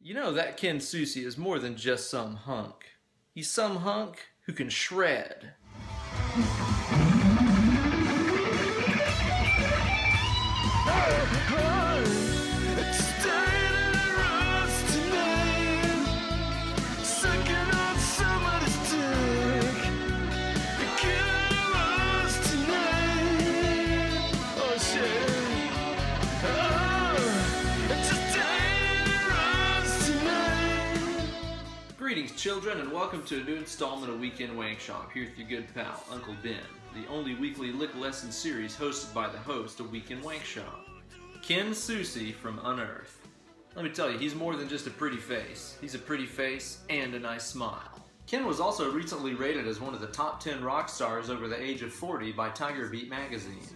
You know that Ken Susi is more than just some hunk. He's some hunk who can shred. Greetings, children, and welcome to a new installment of Weekend Wankshop. Here with your good pal, Uncle Ben, the only weekly lick lesson series hosted by the host of Weekend Wankshop, Ken Susi from Unearth. Let me tell you, he's more than just a pretty face. He's a pretty face and a nice smile. Ken was also recently rated as one of the top 10 rock stars over the age of 40 by Tiger Beat magazine.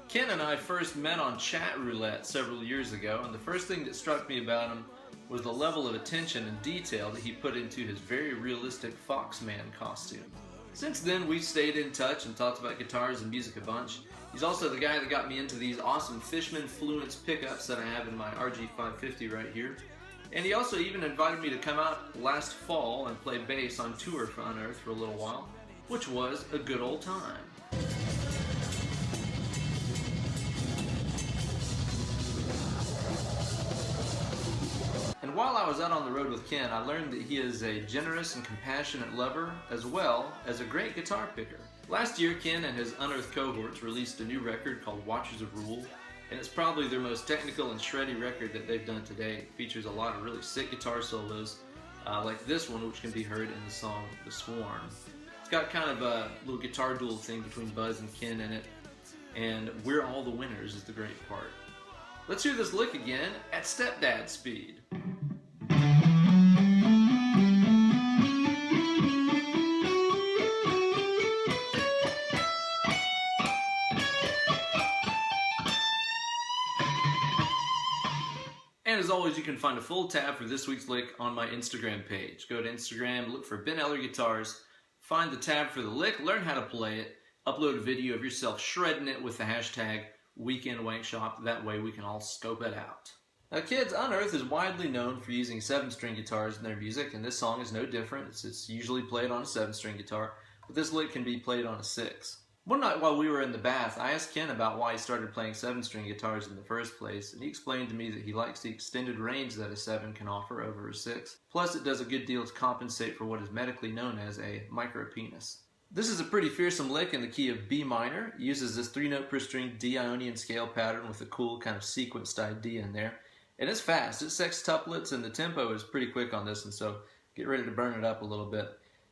Ken and I first met on chat roulette several years ago, and the first thing that struck me about him was the level of attention and detail that he put into his very realistic Foxman costume. Since then, we've stayed in touch and talked about guitars and music a bunch. He's also the guy that got me into these awesome Fishman Fluence pickups that I have in my RG550 right here. And he also even invited me to come out last fall and play bass on tour for Unearth for a little while, which was a good old time. And while I was out on the road with Ken, I learned that he is a generous and compassionate lover, as well as a great guitar picker. Last year, Ken and his Unearth cohorts released a new record called Watchers of Rule, and it's probably their most technical and shreddy record that they've done today. It features a lot of really sick guitar solos, like this one, which can be heard in the song The Swarm. It's got kind of a little guitar duel thing between Buzz and Ken in it, and We're All the Winners is the great part. Let's hear this lick again at stepdad speed. And as always, you can find a full tab for this week's lick on my Instagram page. Go to Instagram, look for Ben Eller Guitars, find the tab for the lick, learn how to play it, upload a video of yourself shredding it with the hashtag WeekendWankshop. That way we can all scope it out. Now kids, Unearth is widely known for using 7-string guitars in their music, and this song is no different. It's usually played on a 7-string guitar, but this lick can be played on a 6. One night while we were in the bath, I asked Ken about why he started playing 7-string guitars in the first place, and he explained to me that he likes the extended range that a 7 can offer over a 6. Plus, it does a good deal to compensate for what is medically known as a micropenis. This is a pretty fearsome lick in the key of B minor. It uses this 3-note per string D Ionian scale pattern with a cool kind of sequenced idea in there. And it's fast, it's sextuplets, and the tempo is pretty quick on this, and so get ready to burn it up a little bit.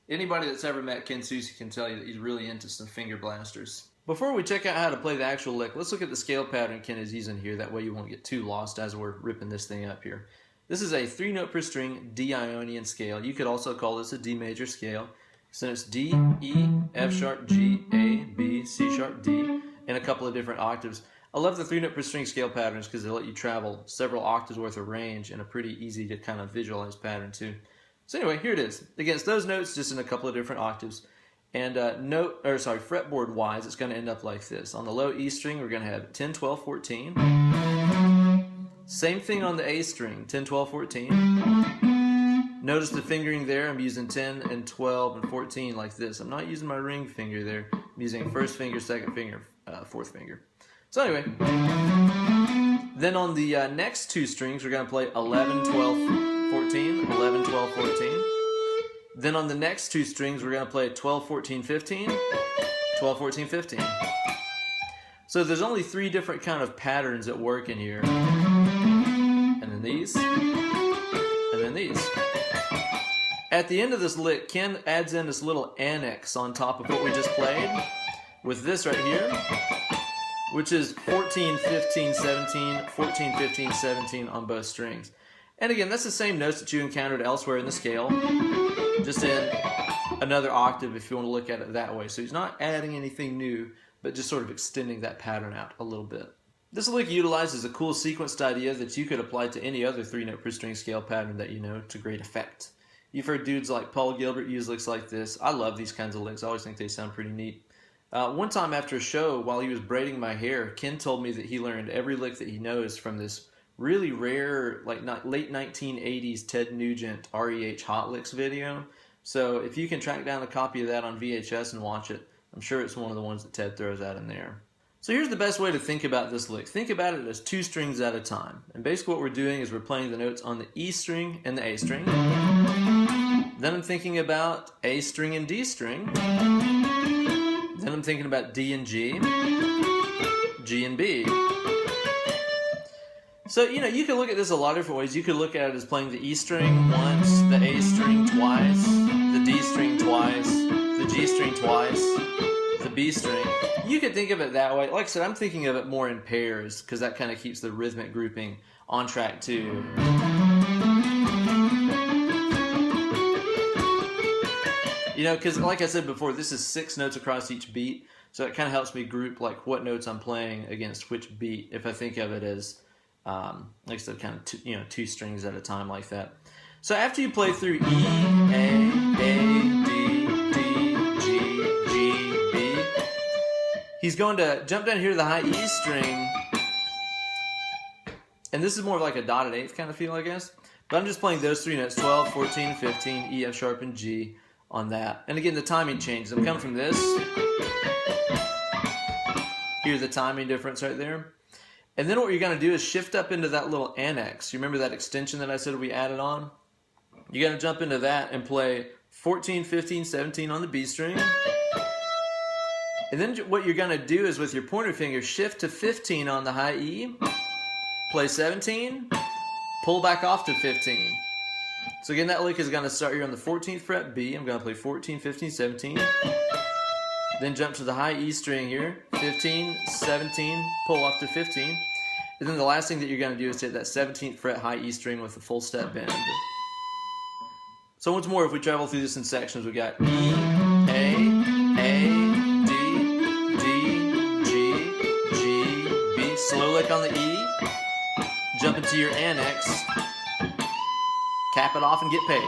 Anybody that's ever met Ken Susi can tell you that he's really into some finger blasters. Before we check out how to play the actual lick, let's look at the scale pattern Ken is using here. That way you won't get too lost as we're ripping this thing up here. This is a 3-note per string D Ionian scale. You could also call this a D major scale. So it's D, E, F sharp, G, A, B, C sharp, D, and a couple of different octaves. I love the 3-note per string scale patterns because they let you travel several octaves worth of range in a pretty easy to kind of visualize pattern too. So anyway, here it is. Against those notes, just in a couple of different octaves. And fretboard wise, it's going to end up like this. On the low E string, we're going to have 10, 12, 14. Same thing on the A string, 10, 12, 14. Notice the fingering there. I'm using 10 and 12 and 14 like this. I'm not using my ring finger there. I'm using first finger, second finger, fourth finger. So anyway, then on the next two strings, we're going to play 11, 12, 14, 11, 12, 14. Then on the next two strings, we're going to play 12, 14, 15, 12, 14, 15. So there's only 3 different kind of patterns at work in here. And then these, and then these. At the end of this lick, Ken adds in this little annex on top of what we just played with this right here, which is 14, 15, 17, 14, 15, 17 on both strings. And again, that's the same notes that you encountered elsewhere in the scale, just in another octave if you want to look at it that way. So he's not adding anything new, but just sort of extending that pattern out a little bit. This lick utilizes a cool sequenced idea that you could apply to any other 3-note per string scale pattern that you know to great effect. You've heard dudes like Paul Gilbert use licks like this. I love these kinds of licks. I always think they sound pretty neat. One time after a show, while he was braiding my hair, Ken told me that he learned every lick that he knows from this really rare, like late 1980s Ted Nugent REH Hot Licks video. So if you can track down a copy of that on VHS and watch it, I'm sure it's one of the ones that Ted throws out in there. So here's the best way to think about this lick. Think about it as 2 strings at a time. And basically what we're doing is we're playing the notes on the E string and the A string. Then I'm thinking about A string and D string. Then I'm thinking about D and G, G and B. So, you know, you can look at this a lot of different ways. You could look at it as playing the E string once, the A string twice, the D string twice, the G string twice, the B string. You could think of it that way. Like I said, I'm thinking of it more in pairs because that kind of keeps the rhythmic grouping on track too. You know, because like I said before, this is 6 notes across each beat, so it kind of helps me group like what notes I'm playing against which beat if I think of it as, like I said, kind of 2 strings at a time like that. So after you play through E, A, D, G, B, he's going to jump down here to the high E string, and this is more like a dotted 8th kind of feel, I guess. But I'm just playing those 3 notes, 12, 14, 15, E, F sharp, and G on that. And again, the timing changes. I'm coming from this. Here's the timing difference right there. And then what you're going to do is shift up into that little annex. You remember that extension that I said we added on? You're going to jump into that and play 14, 15, 17 on the B string. And then what you're going to do is with your pointer finger, shift to 15 on the high E, play 17, pull back off to 15. So again, that lick is going to start here on the 14th fret B. I'm going to play 14, 15, 17. Then jump to the high E string here, 15, 17, pull off to 15. And then the last thing that you're going to do is hit that 17th fret high E string with a full step bend. So once more, if we travel through this in sections, we got E, A, D, G, B. Slow lick on the E. Jump into your annex. Cap it off and get paid.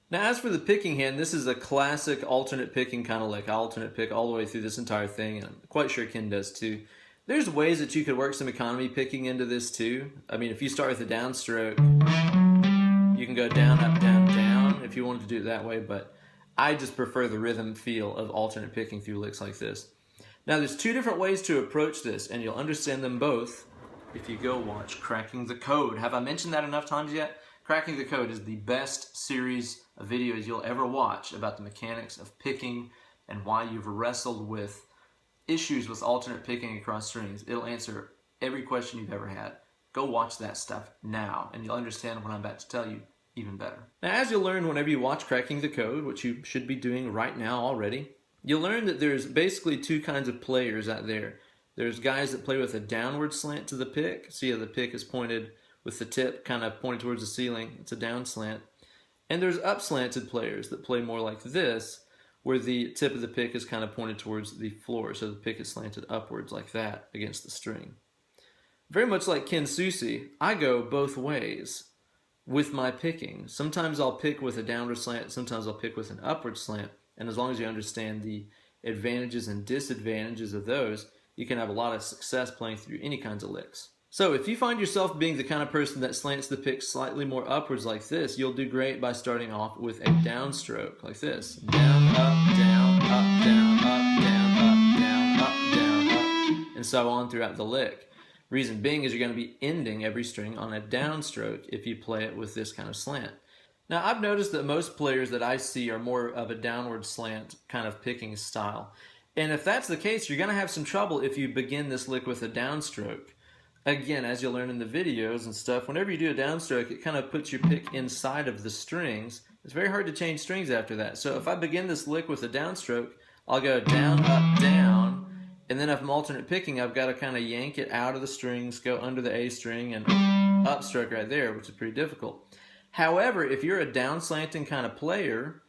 Now as for the picking hand, this is a classic alternate picking kind of lick. I alternate pick all the way through this entire thing, and I'm quite sure Ken does too. There's ways that you could work some economy picking into this too. I mean, if you start with a downstroke, you can go down, up, down, down if you wanted to do it that way, but I just prefer the rhythm feel of alternate picking through licks like this. Now there's 2 different ways to approach this, and you'll understand them both if you go watch Cracking the Code. Have I mentioned that enough times yet? Cracking the Code is the best series of videos you'll ever watch about the mechanics of picking and why you've wrestled with issues with alternate picking across strings. It'll answer every question you've ever had. Go watch that stuff now, and you'll understand what I'm about to tell you even better. Now, as you'll learn whenever you watch Cracking the Code, which you should be doing right now already, you'll learn that there's basically 2 kinds of players out there. There's guys that play with a downward slant to the pick. See how the pick is pointed with the tip kind of pointed towards the ceiling. It's a down slant. And there's up-slanted players that play more like this, where the tip of the pick is kind of pointed towards the floor, so the pick is slanted upwards like that against the string. Very much like Ken Susi, I go both ways with my picking. Sometimes I'll pick with a downward slant, sometimes I'll pick with an upward slant, and as long as you understand the advantages and disadvantages of those, you can have a lot of success playing through any kinds of licks. So if you find yourself being the kind of person that slants the pick slightly more upwards like this, you'll do great by starting off with a downstroke like this. Down, up, down, up, down, up, down, up, down, up, down, up, and so on throughout the lick. Reason being is you're going to be ending every string on a downstroke if you play it with this kind of slant. Now I've noticed that most players that I see are more of a downward slant kind of picking style. And if that's the case, you're going to have some trouble if you begin this lick with a downstroke. Again, as you'll learn in the videos and stuff, whenever you do a downstroke, it kind of puts your pick inside of the strings. It's very hard to change strings after that. So if I begin this lick with a downstroke, I'll go down, up, down, and then if I'm alternate picking, I've got to kind of yank it out of the strings, go under the A string, and upstroke right there, which is pretty difficult. However, if you're a down slanting kind of player,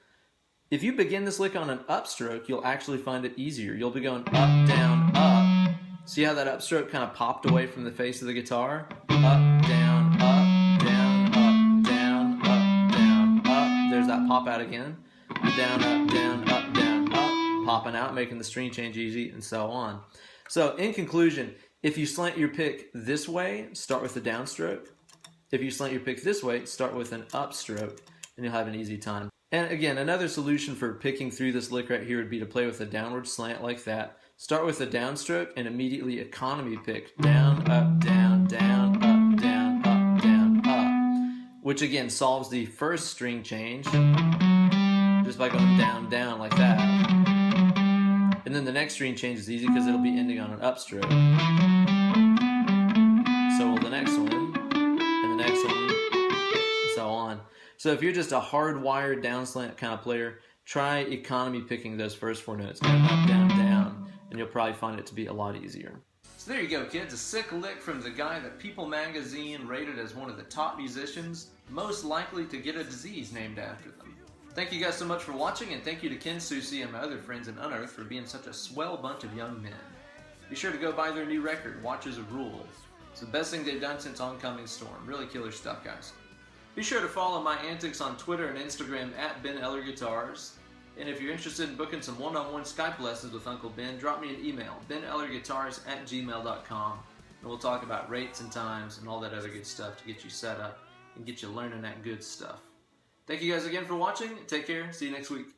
if you begin this lick on an upstroke, you'll actually find it easier. You'll be going up, down, up. See how that upstroke kind of popped away from the face of the guitar? Up, down, up, down, up, down, up, down, up. There's that pop out again. Down, up, down, up, down, up. Popping out, making the string change easy, and so on. So in conclusion, If you slant your pick this way, start with the downstroke. If you slant your pick this way, start with an upstroke, and you'll have an easy time. And again, another solution for picking through this lick right here would be to play with a downward slant like that. Start with a downstroke and immediately economy pick. Down, up, down, down, up, down, up, down, up. Which again solves the first string change just by going down, down like that. And then the next string change is easy because it'll be ending on an upstroke. So will the next one, and the next one, and so on. So if you're just a hardwired down slant kind of player, try economy picking those first 4 notes. Down, up, down, down, and you'll probably find it to be a lot easier. So there you go, kids. A sick lick from the guy that People magazine rated as one of the top musicians most likely to get a disease named after them. Thank you guys so much for watching, and thank you to Ken Susi and my other friends in Unearth for being such a swell bunch of young men. Be sure to go buy their new record, Watches of Rule. It's the best thing they've done since Oncoming Storm. Really killer stuff, guys. Be sure to follow my antics on Twitter and Instagram at Ben Eller Guitars. And if you're interested in booking some one-on-one Skype lessons with Uncle Ben, drop me an email, benellerguitars@gmail.com, and we'll talk about rates and times and all that other good stuff to get you set up and get you learning that good stuff. Thank you guys again for watching. Take care. See you next week.